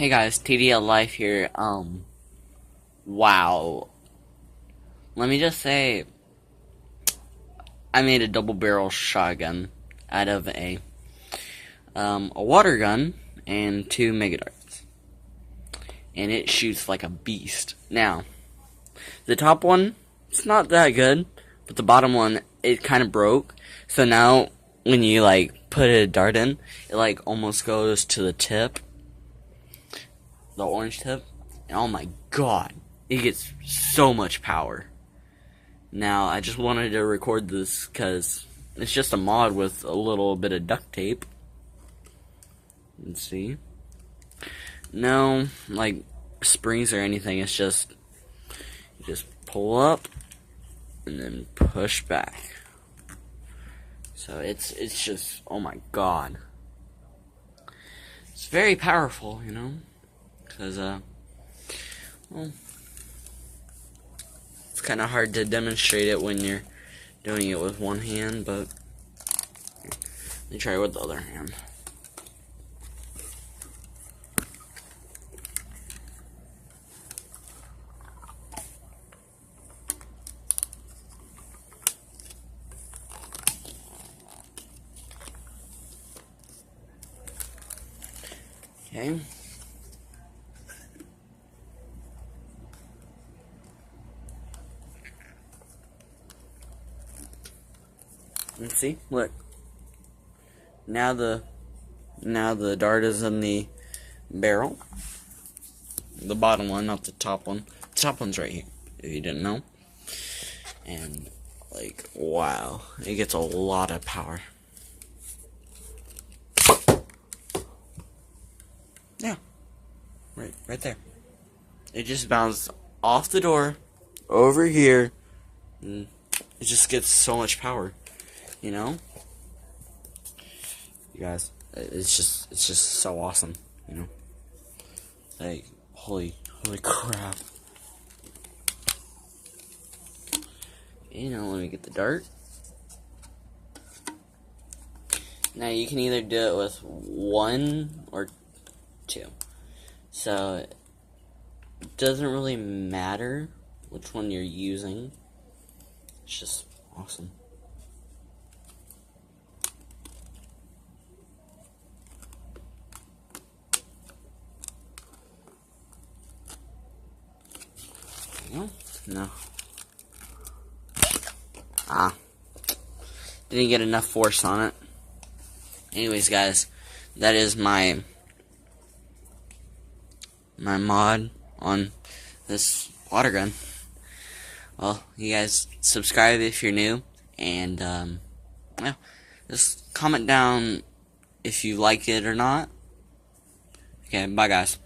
Hey guys, TDL Life here. Wow. Let me just say, I made a double barrel shotgun out of a water gun and two mega darts, and it shoots like a beast. Now, the top one, it's not that good, but the bottom one, it kind of broke. So now, when you put a dart in, it almost goes to the tip. The orange tip, and oh my god, it gets so much power. Now, I just wanted to record this because it's just a mod with a little bit of duct tape. Let's see. No, springs or anything, it's just, you just pull up and then push back. So it's just, oh my god. It's very powerful, you know? Because, well, it's kind of hard to demonstrate it when you're doing it with one hand, but let me try it with the other hand. Okay. Let's see. Look. Now the dart is in the barrel. The bottom one, not the top one. The top one's right here, if you didn't know. And wow, it gets a lot of power. Yeah. Right there. It just bounced off the door over here, and it just gets so much power. You know, you guys, it's just so awesome. You know, holy crap. You know, let me get the dart. Now you can either do it with one or two, so it doesn't really matter which one you're using. It's just awesome. No. Didn't get enough force on it. Anyways, guys, that is my mod on this water gun. Well, you guys subscribe if you're new, and yeah, just comment down if you like it or not. Okay, bye guys.